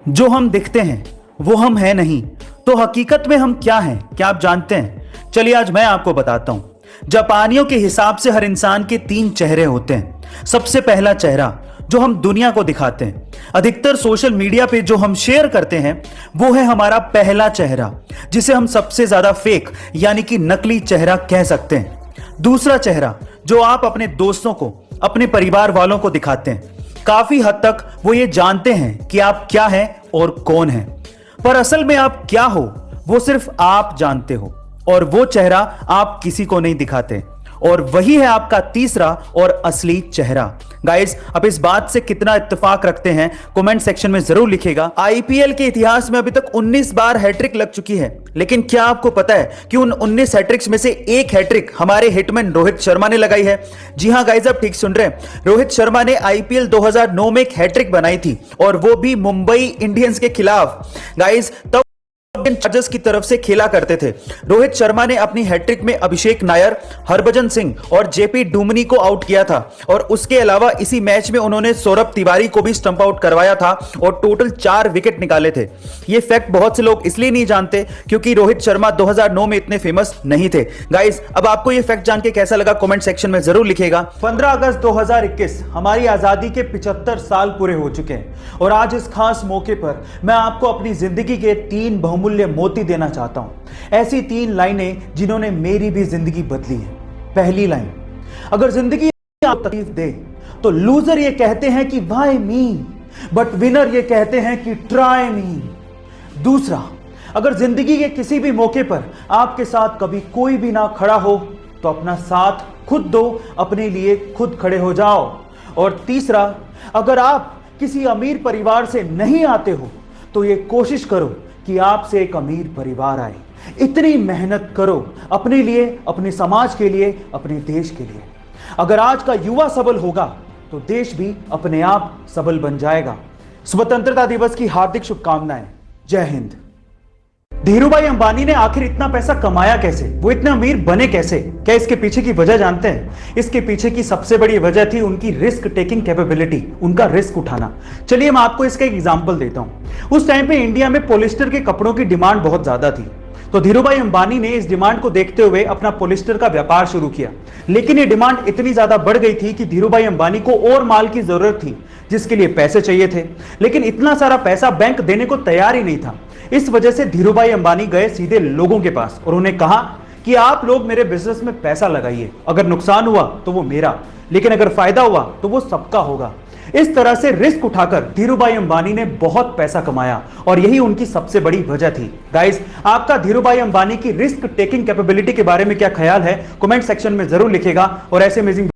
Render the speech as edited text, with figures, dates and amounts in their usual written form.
जो हम दिखते हैं वो हम हैं नहीं, तो हकीकत में हम क्या हैं, क्या आप जानते हैं? चलिए आज मैं आपको बताता हूं। जापानियों के हिसाब से हर इंसान के 3 चेहरे होते हैं। सबसे पहला चेहरा जो हम दुनिया को दिखाते हैं, अधिकतर सोशल मीडिया पे जो हम शेयर करते हैं, वो है हमारा पहला चेहरा, जिसे हम सबसे ज्यादा फेक यानी कि नकली चेहरा कह सकते हैं। दूसरा चेहरा जो आप अपने दोस्तों को, अपने परिवार वालों को दिखाते हैं, काफी हद तक वो ये जानते हैं कि आप क्या हैं और कौन हैं, पर असल में आप क्या हो वो सिर्फ आप जानते हो, और वो चेहरा आप किसी को नहीं दिखाते, और वही है आपका तीसरा और असली चेहरा। गाइस, अब इस बात से कितना इत्तेफाक रखते हैं कमेंट सेक्शन में जरूर लिखिएगा। आईपीएल के इतिहास में अभी तक 19 बार हैट्रिक लग चुकी है, लेकिन क्या आपको पता है कि उन 19 हैट्रिक्स में से एक हैट्रिक हमारे हिटमैन रोहित शर्मा ने लगाई है? जी हां गाइस, आप ठीक सुन रहे हैं। रोहित शर्मा ने आईपीएल 2009 में एक हैट्रिक बनाई थी, और वो भी मुंबई इंडियंस के खिलाफ। गाइस, तब चार्जर्स की तरफ से खेला करते थे। रोहित शर्मा ने अपनी हैट्रिक में अभिषेक नायर, हरभजन सिंह और जेपी डुमनी को आउट किया था, और उसके अलावा इसी मैच में उन्होंने सौरभ तिवारी को भी स्टंप आउट करवाया था और टोटल 4 विकेट निकाले थे। ये फैक्ट बहुत से लोग इसलिए नहीं जानते क्योंकि रोहित शर्मा 2009 में इतने फेमस नहीं थे। गाइस, अब आपको ये फैक्ट जान के कैसा लगा कमेंट सेक्शन में जरूर लिखिएगा। 15 अगस्त 2021 हमारी आजादी के 75 साल पूरे हो चुके हैं, और आज इस खास मौके पर मैं आपको अपनी जिंदगी के 3 बहुमूल्य मोती देना चाहता हूं। ऐसी 3 लाइनें जिन्होंने मेरी भी जिंदगी बदली है। पहली लाइन, अगर जिंदगी आपको तकलीफ दे तो लूजर ये कहते हैं कि व्हाई मी, बट विनर ये कहते हैं कि ट्राई मी। दूसरा, अगर जिंदगी के किसी भी मौके पर आपके साथ कभी कोई भी ना खड़ा हो तो अपना साथ खुद दो, अपने लिए खुद खड़े हो जाओ। और तीसरा, अगर आप किसी अमीर परिवार से नहीं आते हो तो ये कोशिश करो कि आपसे एक अमीर परिवार आए। इतनी मेहनत करो अपने लिए, अपने समाज के लिए, अपने देश के लिए। अगर आज का युवा सबल होगा तो देश भी अपने आप सबल बन जाएगा। स्वतंत्रता दिवस की हार्दिक शुभकामनाएं। जय हिंद। धीरूभाई अंबानी ने आखिर इतना पैसा कमाया कैसे? वो इतने अमीर बने कैसे? क्या इसके पीछे की वजह जानते हैं? इसके पीछे की सबसे बड़ी वजह थी उनकी रिस्क टेकिंग कैपेबिलिटी, उनका रिस्क उठाना। चलिए मैं आपको इसका एक एग्जांपल देता हूं। उस टाइम पे इंडिया में पॉलिस्टर के कपड़ों की डिमांड बहुत ज्यादा थी, तो धीरूभाई अंबानी ने इस डिमांड को देखते हुए अपना पॉलिस्टर का व्यापार शुरू किया। लेकिन ये डिमांड इतनी ज्यादा बढ़ गई थी कि धीरूभाई अंबानी को और माल की जरूरत थी, जिसके लिए पैसे चाहिए थे, लेकिन इतना सारा पैसा बैंक देने को तैयार ही नहीं था। इस वजह से धीरूभाई अंबानी गए सीधे लोगों के पास और उन्हें कहा कि आप लोग मेरे बिजनेस में पैसा लगाइए, अगर नुकसान हुआ तो वो मेरा, लेकिन अगर फायदा हुआ तो वो सबका होगा। इस तरह से रिस्क उठाकर धीरूभाई अंबानी ने बहुत पैसा कमाया, और यही उनकी सबसे बड़ी वजह थी। गाइस, आपका धीरूभाई अंबानी की रिस्क टेकिंग कैपेबिलिटी के बारे में क्या ख्याल है कमेंट सेक्शन में जरूर लिखिएगा, और ऐसे अमेजिंग